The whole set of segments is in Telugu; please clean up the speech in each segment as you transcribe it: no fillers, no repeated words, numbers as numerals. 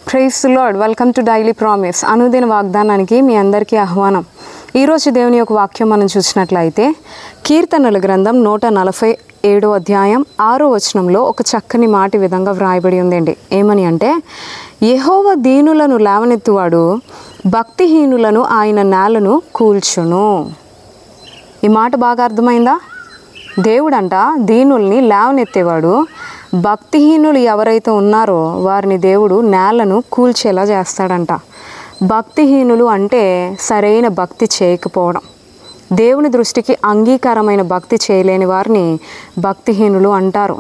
Praise the lord. Welcome to daily promise. అనుదిన వాగ్దానానికి మీ అందరికీ ఆహ్వానం. ఈరోజు దేవుని యొక్క వాక్యం మనం చూసినట్లయితే కీర్తనల గ్రంథం 147 అధ్యాయం 6వ వచనంలో ఒక చక్కని మాట విధంగా వ్రాయబడి ఉందండి. ఏమని అంటే, యెహోవా దీనులను లేవనెత్తువాడు, భక్తిహీనులను ఆయన నేలను కూల్చును. ఈ మాట బాగా అర్థమైందా? దేవుడంట దీనుల్ని లేవనెత్తేవాడు, భక్తిహీనులు ఎవరైతే ఉన్నారో వారిని దేవుడు నేలను కూల్చేలా చేస్తాడంట. భక్తిహీనులు అంటే సరైన భక్తి చేయకపోవడం, దేవుని దృష్టికి అంగీకారమైన భక్తి చేయలేని వారిని భక్తిహీనులు అంటారు.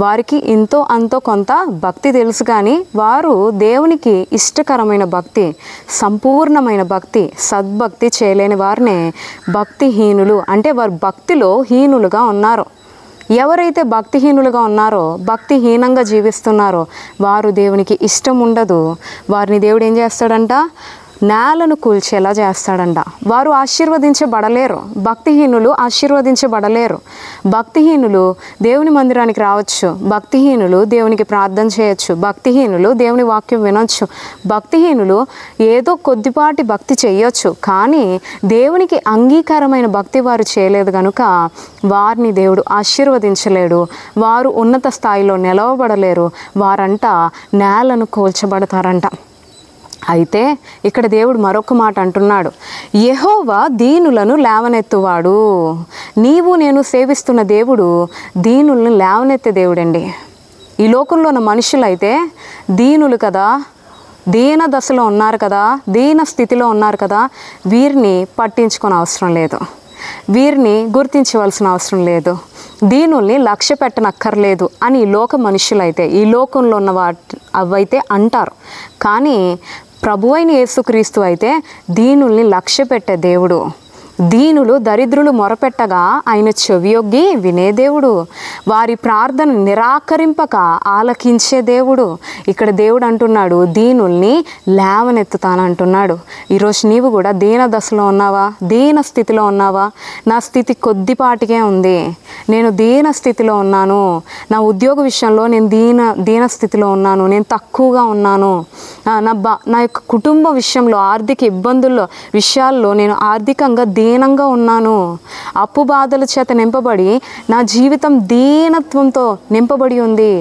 వారికి ఇంతో అంతో కొంత భక్తి తెలుసు, కానీ వారు దేవునికి ఇష్టకరమైన భక్తి, సంపూర్ణమైన భక్తి, సద్భక్తి చేయలేని వారిని భక్తిహీనులు అంటే వారు భక్తిలో హీనులుగా ఉన్నారు. ఎవరైతే భక్తిహీనులుగా ఉన్నారో, భక్తిహీనంగా జీవిస్తున్నారో వారు దేవునికి ఇష్టం ఉండదు. వారిని దేవుడు ఏం చేస్తాడంట? నేలను కూల్చేలా చేస్తాడంట. వారు ఆశీర్వదించబడలేరు. భక్తిహీనులు ఆశీర్వదించబడలేరు. భక్తిహీనులు దేవుని మందిరానికి రావచ్చు, భక్తిహీనులు దేవునికి ప్రార్థన చేయొచ్చు, భక్తిహీనులు దేవుని వాక్యం వినొచ్చు, భక్తిహీనులు ఏదో కొద్దిపాటి భక్తి చేయొచ్చు, కానీ దేవునికి అంగీకారమైన భక్తి వారు చేయలేదు కనుక వారిని దేవుడు ఆశీర్వదించలేడు. వారు ఉన్నత స్థాయిలో నిలవబడలేరు. వారంట నేలను కూల్చబడతారంట. అయితే ఇక్కడ దేవుడు మరొక మాట అంటున్నాడు, యెహోవా దీనులను లేవనెత్తువాడు. నీవు నేను సేవిస్తున్న దేవుడు దీనులను లేవనెత్తే దేవుడండి. ఈ లోకంలో ఉన్న మనుషులైతే దీనులు కదా, దీన దశలో ఉన్నారు కదా, దీన స్థితిలో ఉన్నారు కదా, వీరిని పట్టించుకొని అవసరం లేదు, వీరిని గుర్తించవలసిన అవసరం లేదు, దీనుల్ని లక్ష్య పెట్టనక్కర్లేదు అని ఈ లోక మనుషులైతే, ఈ లోకంలో ఉన్న అవైతే అంటారు. కానీ ప్రభువైన యేసుక్రీస్తు అయితే దీనుల్ని లక్ష్య పెట్టే దేవుడు. దీనులు దరిద్రులు మొరపెట్టగా ఆయన చెవియొగ్గి వినే దేవుడు. వారి ప్రార్థన నిరాకరింపక ఆలకించే దేవుడు. ఇక్కడ దేవుడు అంటున్నాడు, దీనుల్ని లేవనెత్తుతానంటున్నాడు. ఈరోజు నీవు కూడా దీన దశలో ఉన్నావా? దీన స్థితిలో ఉన్నావా? నా స్థితి కొద్దిపాటికే ఉంది, నేను దీన స్థితిలో ఉన్నాను, నా ఉద్యోగ విషయంలో నేను దీన స్థితిలో ఉన్నాను, నేను తక్కువగా ఉన్నాను, నా యొక్క కుటుంబ విషయంలో ఆర్థిక ఇబ్బందుల్లో విషయాల్లో నేను ఆర్థికంగా దీనంగా ఉన్నాను, అప్పు బాధల చేత నింపబడి నా జీవితం దీనత్వంతో నింపబడి ఉంది,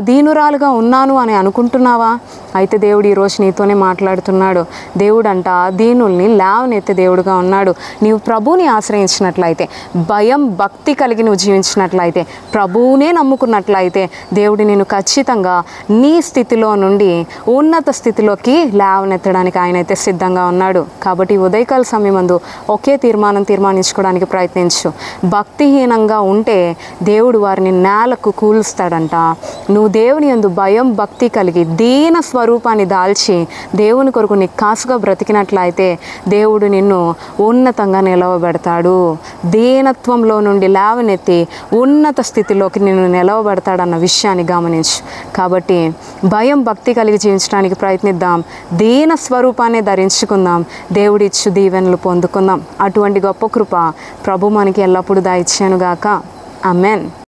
దీనురాలుగా ఉన్నాను అని అనుకుంటున్నావా? అయితే దేవుడు ఈరోజు నీతోనే మాట్లాడుతున్నాడు. దేవుడు అంట దీనుల్ని లేవనెత్తే దేవుడుగా ఉన్నాడు. నీవు ప్రభువుని ఆశ్రయించినట్లయితే, భయం భక్తి కలిగి నువ్వు జీవించినట్లయితే, ప్రభువునే నమ్ముకున్నట్లయితే దేవుడు నేను ఖచ్చితంగా నీ స్థితిలో నుండి ఉన్నత స్థితిలోకి లేవనెత్తడానికి ఆయన అయితే సిద్ధంగా ఉన్నాడు. కాబట్టి ఉదయకాల సమయమందు ఒకే తీర్మానించుకోవడానికి ప్రయత్నించు. భక్తిహీనంగా ఉంటే దేవుడు వారిని నేలకు కూలుస్తాడంట. నువ్వు దేవుని యందు భయం భక్తి కలిగి దీన స్వరూపాన్ని దాల్చి దేవుని కొరకు నీ కాసుగా బ్రతికినట్లయితే దేవుడు నిన్ను ఉన్నతంగా నిలవబెడతాడు. దీనత్వంలో నుండి లేవనెత్తి ఉన్నత స్థితిలోకి నిన్ను నిలవబెడతాడన్న విషయాన్ని గమనించు. కాబట్టి భయం భక్తి కలిగి జీవించడానికి ప్రయత్నిద్దాం. దీన స్వరూపాన్ని ధరించుకుందాం. దేవుడిచ్చు దీవెనలు పొందుకుందాం. అటువంటి గొప్ప కృప ప్రభు మనకి ఎల్లప్పుడూ దయచేయునుగాక. ఆమేన్.